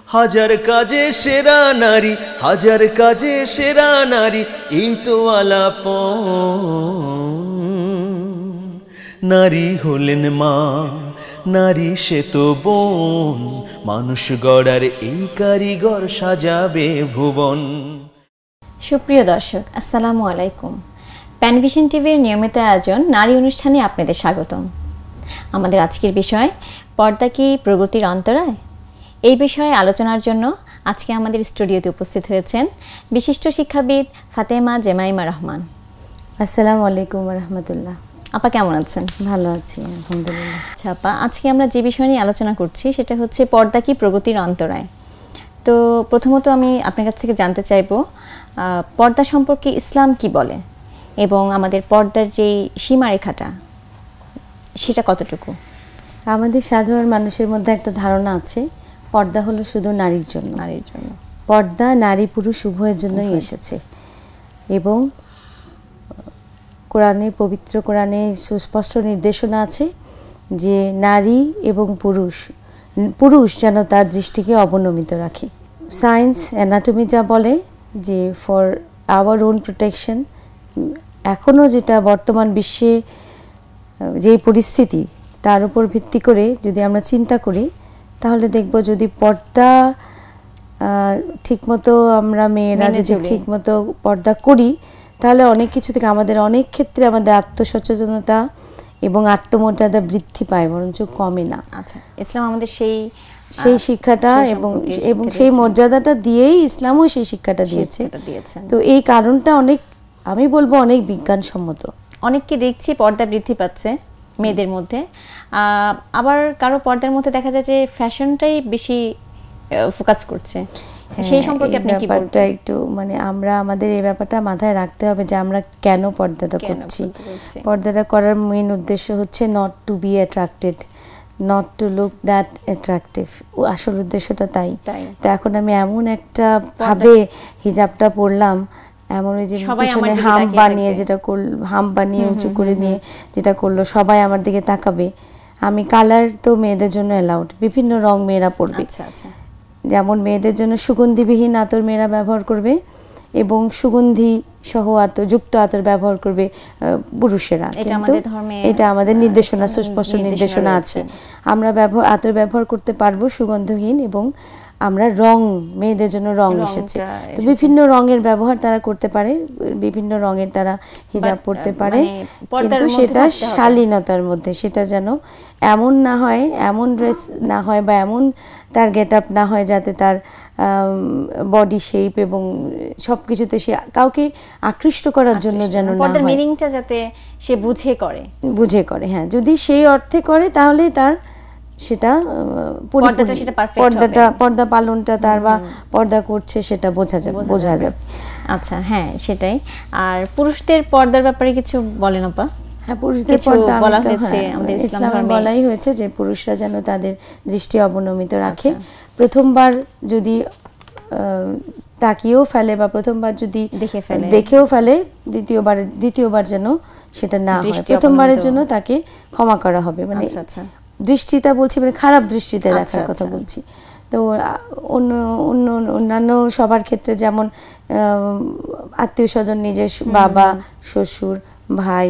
হাজার কাজে সেরা নারী, হাজার কাজে সেরা নারী, এই তো আলাপন। নারী হলেন মা, নারী সে তো বোন, মানুষ গড়ার এই কারিগর সাজাবে ভুবন। সুপ্রিয় দর্শক, আসসালামু আলাইকুম। প্যানভিশন টিভির নিয়মিত আয়োজন নারী অনুষ্ঠানে আপনাদের স্বাগতম। আমাদের আজকের বিষয়, পর্দা কি প্রগতির অন্তরায়? এই বিষয়ে আলোচনার জন্য আজকে আমাদের স্টুডিওতে উপস্থিত হয়েছেন বিশিষ্ট শিক্ষাবিদ ফাতেমা জেমাইমা রহমান। আসসালামু আলাইকুম রহমতুল্লাহ। আপা কেমন আছেন? ভালো আছি আলহামদুলিল্লাহ। আচ্ছা আপা, আজকে আমরা যে বিষয় নিয়ে আলোচনা করছি সেটা হচ্ছে পর্দা কি প্রগতির অন্তরায়। তো প্রথমত আমি আপনার কাছ থেকে জানতে চাইবো, পর্দা সম্পর্কে ইসলাম কি বলে এবং আমাদের পর্দার যে সীমারেখাটা সেটা কতটুকু? আমাদের সাধারণ মানুষের মধ্যে একটা ধারণা আছে পর্দা হলো শুধু নারীর জন্য। পর্দা নারী পুরুষ উভয়ের জন্যই এসেছে এবং কোরআনে, পবিত্র কোরআনে সুস্পষ্ট নির্দেশনা আছে যে নারী এবং পুরুষ যেন তার দৃষ্টিকে অবনমিত রাখে। সায়েন্স, অ্যানাটমি যা বলে যে ফর আওয়ার ওন প্রোটেকশন, এখনও যেটা বর্তমান বিশ্বে যেই পরিস্থিতি তার উপর ভিত্তি করে যদি আমরা চিন্তা করি তাহলে দেখব যদি পর্দা ঠিকমতো আমরা মেয়েরা যদি ঠিকমতো পর্দা করি তাহলে অনেক কিছু থেকে আমাদের অনেক ক্ষেত্রে আমাদের আত্মসচেতনতা এবং আত্মমর্যাদা বৃদ্ধি পায়, বরঞ্চ কমে না। আচ্ছা, ইসলাম আমাদের সেই শিক্ষাটা এবং সেই মর্যাদাটা দিয়েই ইসলামও সেই শিক্ষাটা দিয়েছে। তো এই কারণটা অনেক, আমি বলবো অনেক বিজ্ঞানসম্মত। অনেককে দেখছি পর্দা বৃদ্ধি পাচ্ছে মেয়েদের মধ্যে, আবার কারো পর্দার মধ্যে দেখা যায় যে ফ্যাশনটাই বেশি ফোকাস করছে। সেই সম্পর্কে আপনি কি বলবেন? একটু আমরা আমাদের এই ব্যাপারটা মাথায় রাখতে হবে যে আমরা কেন পর্দাটা করছি। পর্দাটা করার মেইন উদ্দেশ্য হচ্ছে not to be attracted, not to look that attractive. আসল উদ্দেশ্যটা তাই। তো এখন আমি এমন একটা ভাবে হিজাবটা পরলাম, এমন ওই যে পিছনে হাম বানিয়ে উঁচু করে নিয়ে যেটা করলো, সবাই আমার দিকে তাকাবে। আমি কালার তো মেয়েদের জন্য অ্যালাউড, বিভিন্ন রং মেয়েরা পরবে। যেমন মেয়েদের জন্য সুগন্ধিবিহীন আতর মেয়েরা ব্যবহার করবে এবং সুগন্ধি সহ যুক্ত আতর ব্যবহার করবে পুরুষেরা। কিন্তু এটা আমাদের নির্দেশনা, সুস্পষ্ট নির্দেশনা আছে। আমরা আতর ব্যবহার করতে পারবো সুগন্ধহীন, এবং আমরা মেয়েদের জন্য রং এসেছে, তো বিভিন্ন রঙের ব্যবহার তারা করতে পারে, বিভিন্ন রঙের তারা হিজাব পরতে পারে, কিন্তু সেটা শালীনতার মধ্যে। সেটা যেন এমন না হয়, এমন ড্রেস না হয় বা এমন তার গেট আপ না হয় যাতে তার বডি শেপ এবং সবকিছুতে সে কাউকে আকৃষ্ট করার জন্য যেন না হয়। মিনিংটা যাতে সে বুঝে করে। হ্যাঁ, যদি সেই অর্থে করে তাহলে তার সেটা পর্দা পালনটা তার বা পর্দা করছে সেটা বোঝা যাবে। আচ্ছা, হ্যাঁ সেটাই। আর পুরুষদের পর্দার ব্যাপারে কিছু বলেন আপা? হ্যাঁ, পুরুষদের পর্দা বলা হয়েছে, আমাদের ইসলামে বলাই হয়েছে যে পুরুষরা যেন তাদের দৃষ্টি অবনমিত রাখে। প্রথমবার যদি তাকিয়েও ফেলে বা প্রথমবার যদি দেখেও ফেলে, দ্বিতীয়বার যেন সেটা না হয়। প্রথমবারের জন্য তাকে ক্ষমা করা হবে। দৃষ্টিটা বলছি, খারাপ দৃষ্টিতে দেখার কথা বলছি। তো অন্যান্য সবার ক্ষেত্রে যেমন আত্মীয় স্বজন, নিজের বাবা, শ্বশুর, ভাই,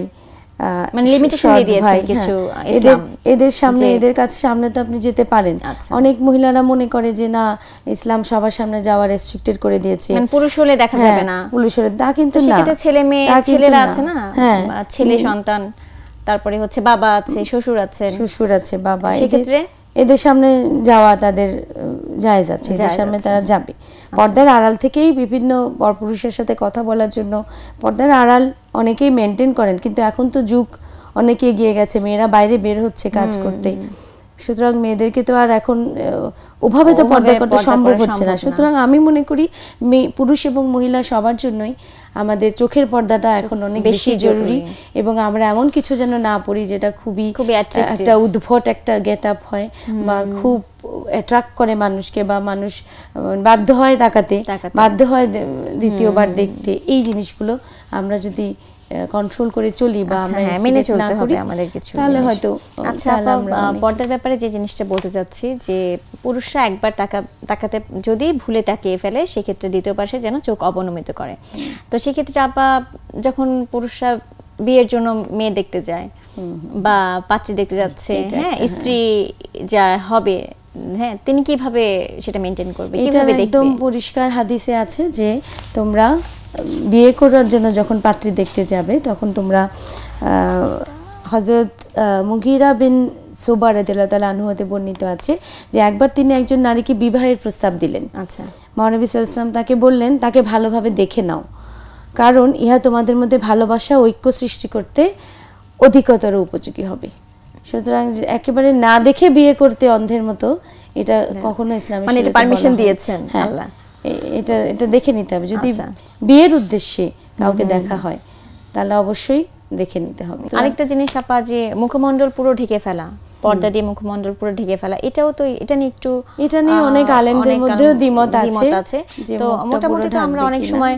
এদের কাছে সামনে তো আপনি যেতে পারেন। অনেক মহিলারা মনে করে যে না, ইসলাম সবার সামনে যাওয়া রেস্ট্রিক্টেড করে দিয়েছে, পুরুষ হলে দেখা যাবে না, পুরুষ হলে তা কিন্তু না। ছেলে মেয়ে, ছেলেরা আছে না, ছেলে সন্তান, তারপরে হচ্ছে বাবা আছে, শ্বশুর আছে, বাবা, সেক্ষেত্রে এদের সামনে যাওয়া তাদের জায়েজ আছে, এদের সামনে তারা যাবে। পর্দার আড়াল থেকেই বিভিন্ন পরপুরুষের সাথে কথা বলার জন্য পর্দার আড়াল অনেকেই মেনটেন করেন, কিন্তু এখন তো যুগ অনেকে এগিয়ে গেছে, মেয়েরা বাইরে বের হচ্ছে কাজ করতে, সুতরাং মেয়েদেরকে তো আর এখন ওভাবে তো পর্দা করতে সম্ভব হচ্ছে না। সুতরাং আমি মনে করি পুরুষ এবং মহিলা সবার জন্যই আমাদের চোখের পর্দাটা এখন অনেক বেশি জরুরি, এবং আমরা এমন কিছু যেন না পড়ি যেটা খুবই একটা উদ্ভট একটা গেট আপ হয় বা খুব অ্যাট্রাক্ট করে মানুষকে, বা মানুষ বাধ্য হয় তাকাতে, বাধ্য হয় দ্বিতীয়বার দেখতে। এই জিনিসগুলো আমরা যদি কন্ট্রোল করে চলি বা আমরা মেনে incident না চলতে করি, হবে আমাদের কিছু তাহলে জিনিস। হয়তো আচ্ছা তাহলে আপা, আমরা পর্দার ব্যাপারে যে জিনিসটা বলতে যাচ্ছি যে পুরুষরা একবার তাকাতে যদি ভুলে তাকিয়ে ফেলে সেক্ষেত্রে দ্বিতীয়বার সে যেন চোখ অবনমিত করে। তো সেক্ষেত্রে আপা যখন পুরুষরা বিয়ের জন্য মেয়ে দেখতে যায় বা পাত্রী দেখতে যাচ্ছে, হ্যাঁ স্ত্রী যা হবে, হ্যাঁ তিনি কিভাবে সেটা মেনটেন করবে, এটা কিভাবে দেখবে? একদম পরিষ্কার হাদিসে আছে যে তোমরা বিয়ে করার জন্য যখন পাত্রী দেখতে যাবে তখন তোমরা হযরত মুগীরা বিন সুবা রাদিয়াল্লাহু তাআলা আনহু হতে বর্ণিত আছে যে একবার তিনি একজন নারীকে বিবাহের প্রস্তাব দিলেন। আচ্ছা, মহানবী সাল্লাল্লাহু আলাইহি ওয়াসাল্লাম তাকে বললেন তাকে ভালোভাবে দেখে নাও, কারণ ইহা তোমাদের মধ্যে ভালোবাসা ঐক্য সৃষ্টি করতে অধিকতর উপযোগী হবে। সুতরাং একেবারে না দেখে বিয়ে করতে অন্ধের মতো, এটা কখনো ইসলামের মানে এটা শরীয়তে পারমিশন বলা হয়। দিয়েছেন হ্যাঁ, আল্লাহ। এটা দেখে নিতে হবে। যদি আচ্ছা। বিয়ের উদ্দেশ্যে কাউকে দেখা হয় তাহলে অবশ্যই দেখে নিতে হবে। আরেকটা জিনিস আপা, যে মুখমণ্ডল পুরো ঢেকে ফেলা, পর্দা দিয়ে মুখমণ্ডল পুরো ঢেকে ফেলা, এটাও তো এটা নিয়ে একটু এটা নিয়ে অনেক আলেমদের মধ্যেও দ্বিমত আছে যে তো মুখটা মোটামুটি পুরো তো আমরা ঢাকবে অনেক কিনা। সময়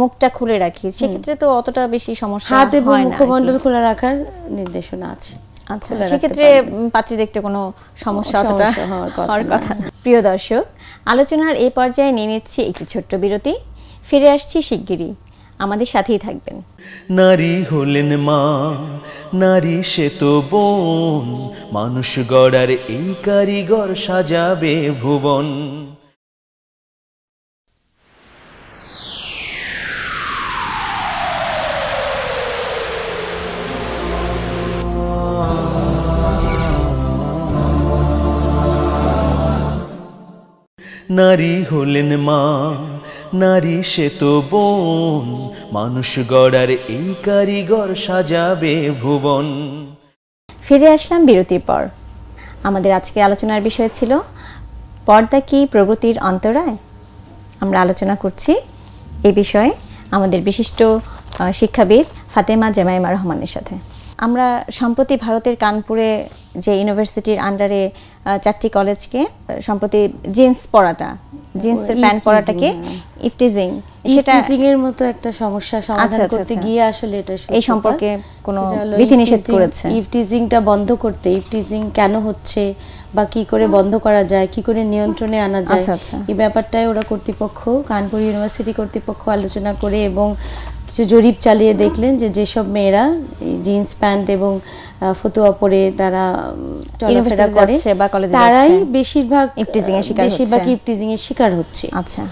মুখটা খুলে রাখি, সেক্ষেত্রে তো অতটা বেশি সমস্যা হাত এবং হয় না আর কি। মুখমণ্ডল খোলা রাখার নির্দেশনা আছে। আচ্ছা, খোলা রাখতে সেক্ষেত্রে পারবেন। পাত্রী দেখতে কোনো সমস্যা অতটা সমস্যা হওয়ার কথা হওয়ার না। কথা না। প্রিয় দর্শক, আলোচনার এই পর্যায়ে নিয়ে নিচ্ছি একটি ছোট্ট বিরতি। ফিরে আসছি শিগগিরই, আমাদের সাথেই থাকবেন। নারী হলেন মা, নারী সে তো বোন, মানুষ গড়ার এই কারিগর সাজাবে ভুবন। নারী হলেন মা, নারী সে তো বোন, মানুষ গড়ার এই কারিগর সাজাবে ভুবন। ফিরে আসলাম বিরতির পর। আমাদের আজকের আলোচনার বিষয় ছিল পর্দা কি প্রগতির অন্তরায়। আমরা আলোচনা করছি এই বিষয়ে আমাদের বিশিষ্ট শিক্ষাবিদ ফাতেমা জেমাইমা রহমানের সাথে। আমরা সম্প্রতি ভারতের কানপুরে যে ইউনিভার্সিটির আন্ডারে 4টি কলেজকে সম্প্রতি জিন্স পরাটা, জিন্সের প্যান্ট পরাটাকে ইফটিজিং, সেটা ইফটিজিং এর মতো একটা সমস্যা সমাধান করতে গিয়ে আসলে এটা এই সম্পর্কে কোনো বিধিনিষেধ করেছে। ইফটিজিংটা বন্ধ করতে, ইফটিজিং কেন হচ্ছে বা কি করে বন্ধ করা যায়, কি করে নিয়ন্ত্রণে আনা যায়, এই ব্যাপারটাই ওরা কর্তৃপক্ষ, কানপুর ইউনিভার্সিটি কর্তৃপক্ষ আলোচনা করে এবং কিছু জরিপ চালিয়ে দেখলেন যে যেসব মেয়েরা জিন্স প্যান্ট এবং ফতুয়া পরে তারা চলাফেরা করে তারাই বেশিরভাগ ইফটিজিং এর শিকার হচ্ছে। আচ্ছা,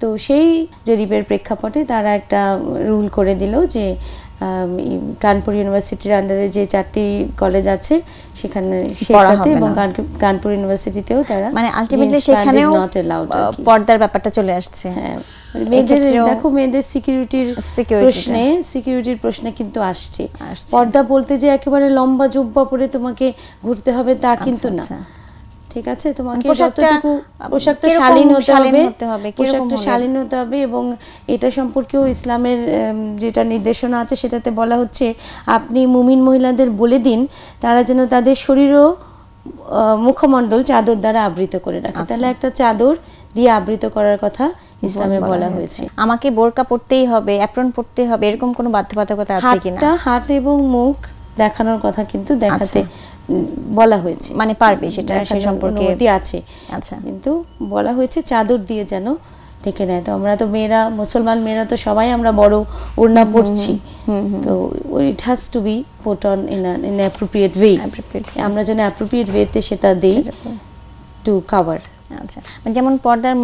তো সেই জরিপের প্রেক্ষাপটে তারা একটা রুল করে দিল যে কানপুর ইউনিভার্সিটির আন্ডারে যে 4টি কলেজ আছে সেখানে সেটাতে এবং কানপুর ইউনিভার্সিটিতেও তারা মানে আলটিমেটলি সেখানেও পর্দার ব্যাপারটা চলে আসছে। হ্যাঁ, মেয়েদের দেখো, মেয়েদের সিকিউরিটির প্রশ্নে কিন্তু আসছে। পর্দা বলতে যে একেবারে লম্বা জুব্বা পরে তোমাকে ঘুরতে হবে তা কিন্তু না, ঠিক আছে? তোমাকে যতটুকু পোশাকটা শালীন হতে হবে, পোশাকটা শালীন হতে হবে। এবং এটা সম্পর্কেও ইসলামের যেটা নির্দেশনা আছে সেটাতে বলা হচ্ছে আপনি মুমিন মহিলাদের বলে দিন তারা যেন তাদের শরীর ও মুখমণ্ডল চাদর দ্বারা আবৃত করে রাখে। তাহলে একটা চাদর দিয়ে আবৃত করার কথা ইসলামে বলা হয়েছে। আমাকে বোরকা পরতেই হবে, অ্যাপ্রন পরতেই হবে, এরকম কোনো বাধ্যবাধকতা আছে কিনা? হাত এবং মুখ দেখানোর কথা কিন্তু দেখাতে বলা হয়েছে, মানে পারবে সেটা, সেই সম্পর্কে অনুমতি আছে। আচ্ছা, কিন্তু বলা হয়েছে চাদর দিয়ে যেন ঢেকে নেয়। তো আমরা তো মেয়েরা, মুসলমান মেয়েরা তো সবাই আমরা বড় ওড়না পরছি, তো it has to be put on in appropriate way. আমরা যেন অ্যাপ্রোপ্রিয়েট ওয়েতে সেটা দেই টু কভার। আচ্ছা, যেমন পর্দার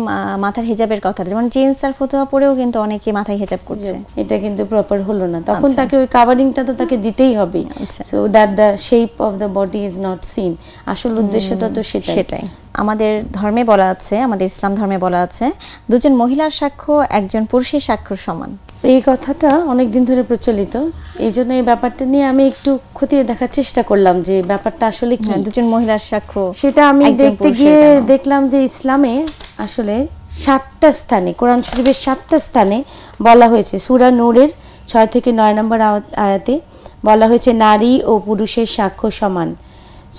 মাথার হিজাবের কথা, যেমন জিন্স আর ফতুয়া পরেও কিন্তু অনেকে মাথায় হিজাব করছে, এটা কিন্তু প্রপার হলো না। তখন তাকে ওই কভারিংটা তো তাকে দিতেই হবে, so that the shape of the body is not seen. আসল উদ্দেশ্যটা তো সেটাই। আমাদের ধর্মে বলা আছে, আমাদের ইসলাম ধর্মে বলা আছে, দুজন মহিলার সাক্ষ্য একজন পুরুষের সাক্ষ্যর সমান। এই কথাটা অনেক দিন ধরে প্রচলিত, এই জন্য এই ব্যাপারটা নিয়ে আমি একটু খতিয়ে দেখার চেষ্টা করলাম যে ব্যাপারটা আসলে কি। দুজন মহিলার সাক্ষ্য, সেটা আমি দেখতে গিয়ে দেখলাম যে ইসলামে আসলে 7টা স্থানে, কোরআন শরীফের 7টা স্থানে বলা হয়েছে। সূরা নূরের 6 থেকে 9 নম্বর আয়াতে বলা হয়েছে নারী ও পুরুষের সাক্ষ্য সমান।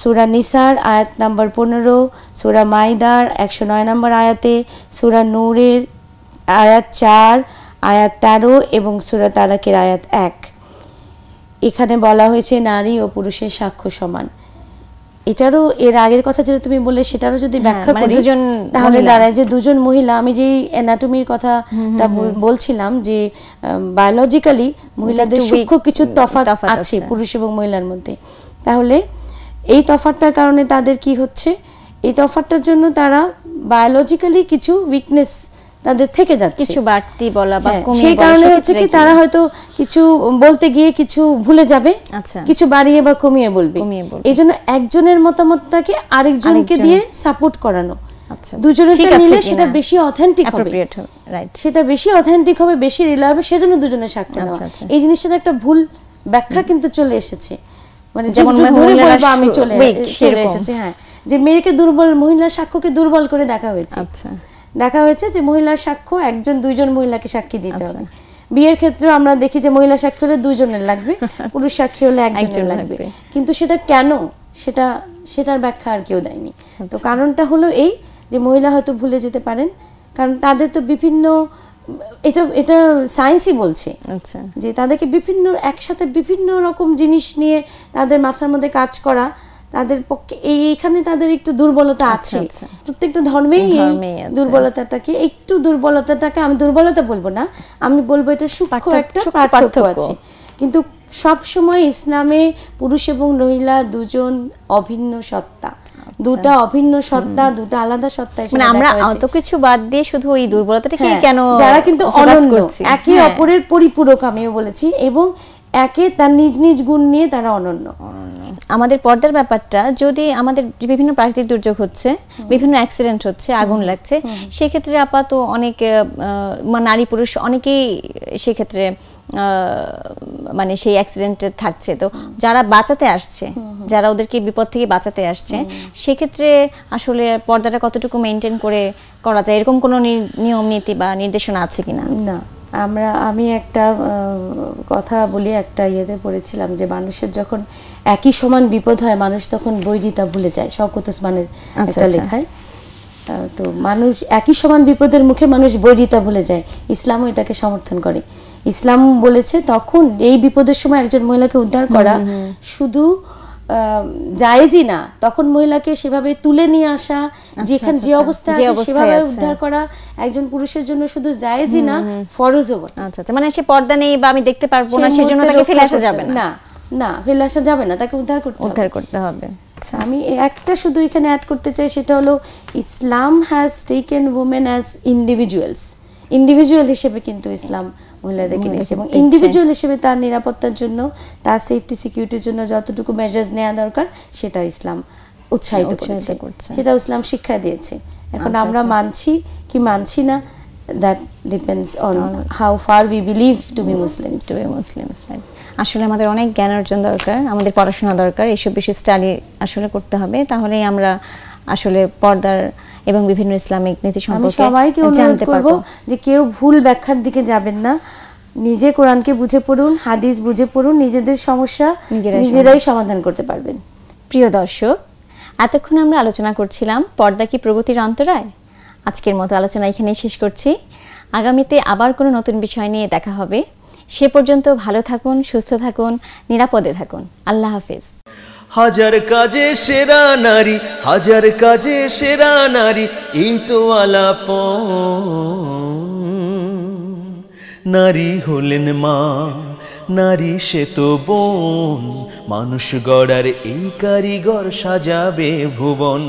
সূরা নিসার আয়াত নাম্বার 15, সূরা মাইদার 109 নম্বর আয়াতে, সূরা নূরের আয়াত 4, আয়াত 13 এবং সূরা তালাকের আয়াত 1। এখানে বলা হয়েছে নারী ও পুরুষের সাক্ষ্য সমান। এটারও এর আগের কথা যেটা তুমি বললে সেটারও যদি ব্যাখ্যা করি তাহলে দাঁড়ায় যে দুজন মহিলা, আমি যেই অ্যানাটমির কথাটা বলছিলাম যে বায়োলজিক্যালি মহিলাদের সূক্ষ্ম কিছু তফাৎ আছে পুরুষ এবং মহিলার মধ্যে, তাহলে এই তফাৎটার কারণে তাদের কি হচ্ছে, এই তফাৎটার জন্য তারা বায়োলজিক্যালি কিছু উইকনেস তাদের থেকে যাচ্ছে, কিছু বাড়তি বলা বা কমিয়ে বলা, সেই কারণে হচ্ছে কি তারা হয়তো কিছু বলতে গিয়ে কিছু ভুলে যাবে, কিছু বাড়িয়ে বা কমিয়ে বলবে। এইজন্য একজনের মতামতটাকে আরেকজনকে দিয়ে সাপোর্ট করানো, দুজনেরটা নিলে সেটা বেশি অথেন্টিক হবে, সেটা বেশি অথেন্টিক হবে, বেশি রিলায়েবল, সেজন্য দুজনের সাক্ষ্য নেওয়া। এই জিনিসটার একটা ভুল ব্যাখ্যা কিন্তু চলে এসেছে, মানে যেমন আমি চলে এসেছে, হ্যাঁ, যে মেয়েকে দুর্বল, মহিলার সাক্ষ্যকে দুর্বল করে দেখা হয়েছে। দেখা হয়েছে যে মহিলার সাক্ষ্য একজন দুইজন মহিলাকে সাক্ষী দিতে হবে। বিয়ের ক্ষেত্রে আমরা দেখি যে মহিলা সাক্ষী হলে দুজনের লাগবে, পুরুষ সাক্ষী হলে একজনের লাগবে, কিন্তু সেটা কেন, সেটার ব্যাখ্যা আর কেউ দেয়নি। তো কারণটা হলো এই যে মহিলা হয়তো ভুলে যেতে পারেন, কারণ তাদের তো বিভিন্ন, এটা সায়েন্সই বলছে যে তাদেরকে বিভিন্ন একসাথে বিভিন্ন রকম জিনিস নিয়ে তাদের মাথার মধ্যে কাজ করা, তাদের পক্ষে এইখানে তাদের একটু দুর্বলতা আছে। প্রত্যেকটা ধর্মেই দুর্বলতাটাকে, একটু দুর্বলতাটাকে আমি দুর্বলতা বলবো না, আমি বলবো এটা সূক্ষ্ম একটা পার্থক্য আছে। কিন্তু সব সময় ইসলামে পুরুষ এবং মহিলা দুজন অভিন্ন সত্তা, দুটা অভিন্ন সত্তা, দুটা আলাদা সত্তা। মানে আমরা অত কিছু বাদ দিয়ে শুধু ওই দুর্বলতাটাকে কেন, যারা কিন্তু অনন্য, একে অপরের পরিপূরক, আমিও বলেছি, এবং একে তার নিজ নিজ গুণ নিয়ে তারা অনন্য। আমাদের পর্দার ব্যাপারটা, যদি আমাদের বিভিন্ন প্রাকৃতিক দুর্যোগ হচ্ছে, বিভিন্ন অ্যাক্সিডেন্ট হচ্ছে, আগুন লাগছে, সেক্ষেত্রে আপাতত অনেক নারী পুরুষ অনেকেই সেক্ষেত্রে মানে সেই অ্যাক্সিডেন্টে থাকছে। তো যারা বাঁচাতে আসছে, যারা ওদেরকে বিপদ থেকে বাঁচাতে আসছে, সেক্ষেত্রে আসলে পর্দাটা কতটুকু মেনটেন করে করা যায়, এরকম কোনো নিয়ম নীতি বা নির্দেশনা আছে কিনা? না, আমি একটা কথা বলি, একটা ইয়েতে পড়েছিলাম যে মানুষের যখন একই সমান বিপদ হয় মানুষ তখন বৈরিতা ভুলে যায়, শওকত ওসমানের একটা লেখায়। তো মানুষ একই সমান বিপদের মুখে মানুষ বৈরিতা ভুলে যায়, ইসলামও এটাকে সমর্থন করে। ইসলাম বলেছে তখন এই বিপদের সময় একজন মহিলাকে উদ্ধার করা শুধু জায়েজই না, তখন মহিলাকে সেভাবে তুলে নিয়ে আসা, যেখানে যে অবস্থায় আছে সেভাবে উদ্ধার করা একজন পুরুষের জন্য শুধু জায়েজই না, ফরজও বটে। মানে সে পর্দা নেই বা আমি দেখতে পারবো না, সেজন্য তাকে ফেলে আসা যাবে না, না ফেলে আসা যাবে না, তাকে উদ্ধার করতে হবে। আমি একটা শুধু এখানে অ্যাড করতে চাই, সেটা হলো Islam has taken women as individual হিসেবে কিন্তু ইসলাম মহিলাদেরকে নিয়েছে, এবং ইন্ডিভিজুয়াল হিসেবে তার নিরাপত্তার জন্য, তার সেফটি সিকিউরিটির জন্য যতটুকু মেজার্স নেওয়া দরকার সেটা ইসলাম উৎসাহিত করছে, সেটা ইসলাম শিক্ষা দিয়েছে। এখন আমরা মানছি কি মানছি না, that depends on how far we believe to be Muslims. আসলে আমাদের অনেক জ্ঞান অর্জন দরকার, আমাদের পড়াশোনা দরকার, এইসব বিষয়ে স্টাডি আসলে করতে হবে, তাহলেই আমরা আসলে পর্দার এবং বিভিন্ন ইসলামিক নীতি সম্পর্কে সবাইকে অনুরোধ করব যে কেউ ভুল ব্যাখ্যার দিকে যাবেন না, নিজে কোরআনকে বুঝে পড়ুন, হাদিস বুঝে পড়ুন, নিজেদের সমস্যা নিজেরাই সমাধান করতে পারবেন। প্রিয় দর্শক, এতক্ষণ আমরা আলোচনা করছিলাম পর্দা কি প্রগতির অন্তরায়। আজকের মতো আলোচনা এখানেই শেষ করছি। আগামীতে আবার কোনো নতুন বিষয় নিয়ে দেখা হবে। সে পর্যন্ত ভালো থাকুন, সুস্থ থাকুন, নিরাপদে থাকুন। আল্লাহ হাফেজ। হাজার কাজে সেরা নারী, হাজার কাজে সেরা নারী, এই তো আলাপন। নারী হলেন মা, নারী সে তো বোন, মানুষ গড়ার এই কারিগর সাজাবে ভুবন।